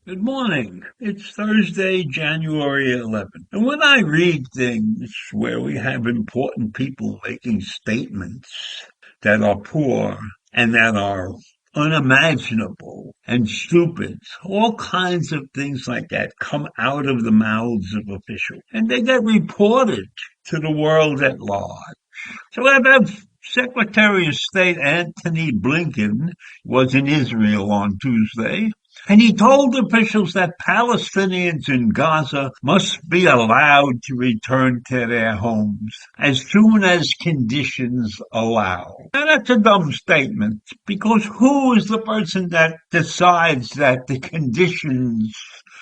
Good morning. It's Thursday, January 11th. And when I read things where we have important people making statements that are poor and that are unimaginable and stupid, all kinds of things like that come out of the mouths of officials, and they get reported to the world at large. So I have Secretary of State Antony Blinken was in Israel on Tuesday, and he told officials that Palestinians in Gaza must be allowed to return to their homes as soon as conditions allow. Now that's a dumb statement, because who is the person that decides that the conditions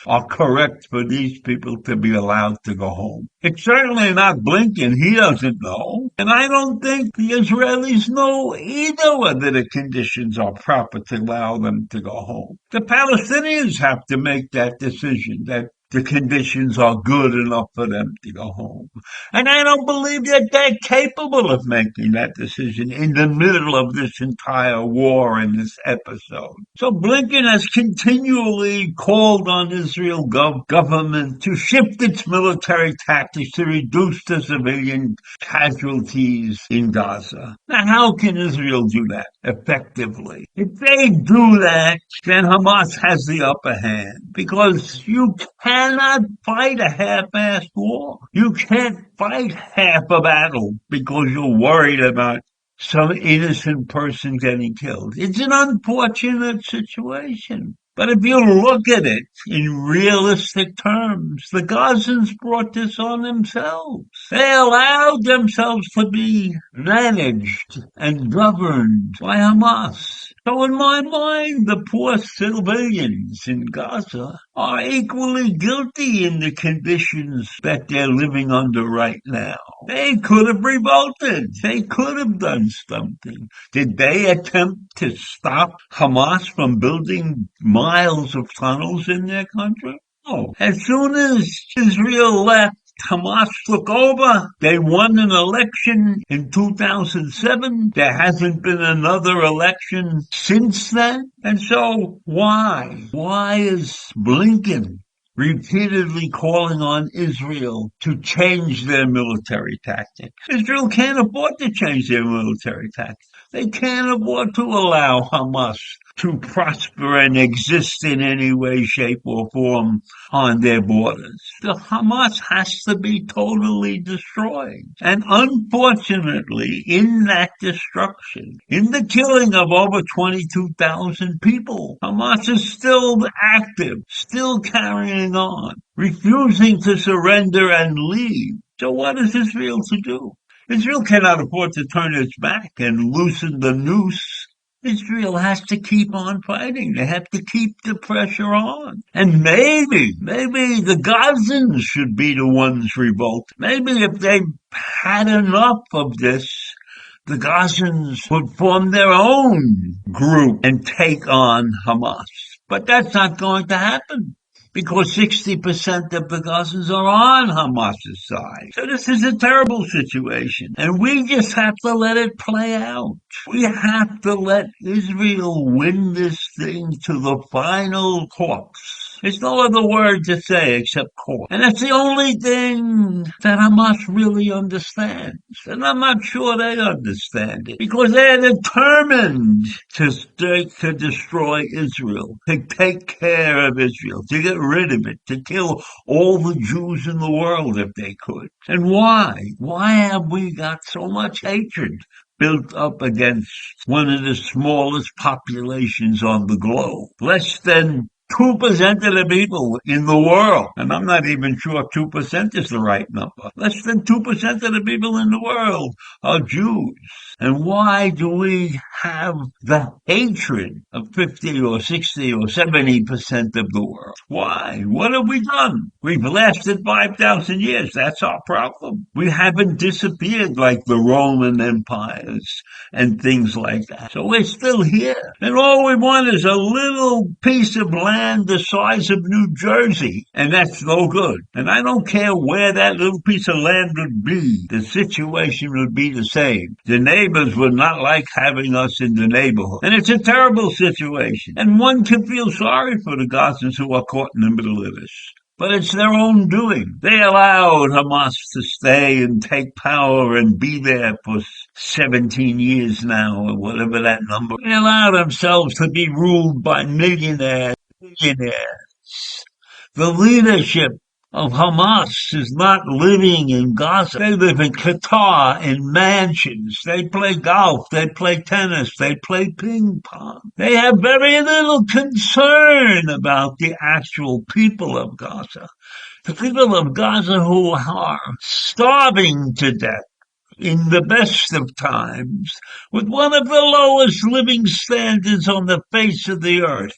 are correct for these people to be allowed to go home? It's certainly not Blinken. He doesn't know. And I don't think the Israelis know either whether the conditions are proper to allow them to go home. The Palestinians have to make that decision, that the conditions are good enough for them to go home. And I don't believe that they're capable of making that decision in the middle of this entire war and this episode. So Blinken has continually called on Israel government to shift its military tactics to reduce the civilian casualties in Gaza. Now, how can Israel do that effectively? If they do that, then Hamas has the upper hand, because you cannot fight a half-assed war. You can't fight half a battle because you're worried about some innocent person getting killed. It's an unfortunate situation. But if you look at it in realistic terms, the Gazans brought this on themselves. They allowed themselves to be managed and governed by Hamas. So in my mind, the poor civilians in Gaza are equally guilty in the conditions that they're living under right now. They could have revolted. They could have done something. Did they attempt to stop Hamas from building miles of tunnels in their country? No. As soon as Israel left, Hamas took over. They won an election in 2007. There hasn't been another election since then. And so why? Why is Blinken repeatedly calling on Israel to change their military tactics? Israel can't afford to change their military tactics. They can't afford to allow Hamas to prosper and exist in any way, shape, or form on their borders. The Hamas has to be totally destroyed. And unfortunately, in that destruction, in the killing of over 22,000 people, Hamas is still active, still carrying on, refusing to surrender and leave. So what is Israel to do? Israel cannot afford to turn its back and loosen the noose. Israel has to keep on fighting. They have to keep the pressure on. And maybe the Gazans should be the ones revolt. Maybe if they had enough of this, the Gazans would form their own group and take on Hamas. But that's not going to happen, because 60% of the Gazans are on Hamas's side. So this is a terrible situation, and we just have to let it play out. We have to let Israel win this thing to the final talks. There's no other word to say except court. And that's the only thing that Hamas really understands. And I'm not sure they understand it, because they're determined to destroy Israel, to take care of Israel, to get rid of it, to kill all the Jews in the world if they could. And why? Why have we got so much hatred built up against one of the smallest populations on the globe? Less than 2% of the people in the world, and I'm not even sure 2% is the right number. Less than 2% of the people in the world are Jews. And why do we have the hatred of 50 or 60 or 70% of the world. Why? What have we done? We've lasted 5,000 years. That's our problem. We haven't disappeared like the Roman empires and things like that. So we're still here. And all we want is a little piece of land the size of New Jersey. And that's no good. And I don't care where that little piece of land would be. The situation would be the same. The neighbors would not like having us in the neighborhood. And it's a terrible situation. And one can feel sorry for the Gazans who are caught in the middle of this. But it's their own doing. They allowed Hamas to stay and take power and be there for 17 years now, or whatever that number. They allow themselves to be ruled by millionaires. The leadership of Hamas is not living in Gaza. They live in Qatar in mansions. They play golf. They play tennis. They play ping pong. They have very little concern about the actual people of Gaza. The people of Gaza who are starving to death in the best of times with one of the lowest living standards on the face of the earth.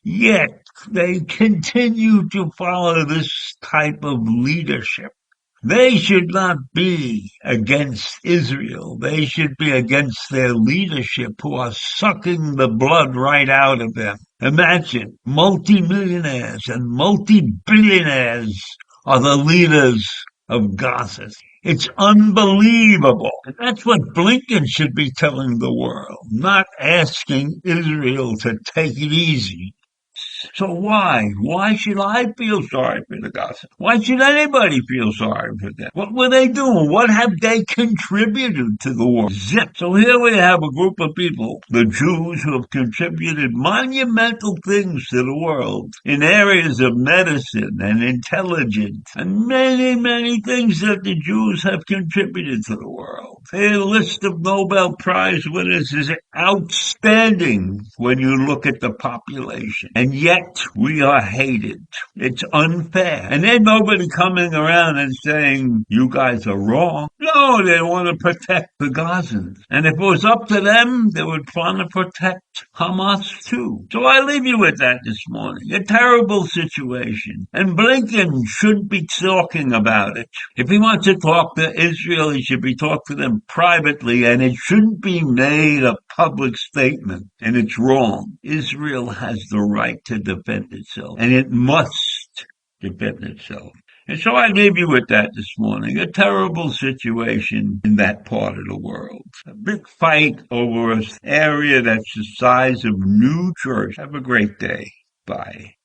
Yet they continue to follow this type of leadership. They should not be against Israel. They should be against their leadership who are sucking the blood right out of them. Imagine multimillionaires and multi-billionaires are the leaders of Gaza. It's unbelievable. And that's what Blinken should be telling the world, not asking Israel to take it easy. So why? Why should I feel sorry for the Gazans? Why should anybody feel sorry for them? What were they doing? What have they contributed to the war? Zip. So here we have a group of people, the Jews, who have contributed monumental things to the world in areas of medicine and intelligence and many, many things that the Jews have contributed to the world. Their list of Nobel Prize winners is outstanding when you look at the population. And yet we are hated. It's unfair. And there's nobody coming around and saying, you guys are wrong. No, they want to protect the Gazans. And if it was up to them, they would want to protect Hamas too. So I leave you with that this morning. A terrible situation. And Blinken should be talking about it. If he wants to talk to Israel, he should be talking to them privately, and it shouldn't be made a public statement. And it's wrong. Israel has the right to defend itself, and it must defend itself. And so I leave you with that this morning. A terrible situation in that part of the world. A big fight over an area that's the size of New Jersey. Have a great day. Bye.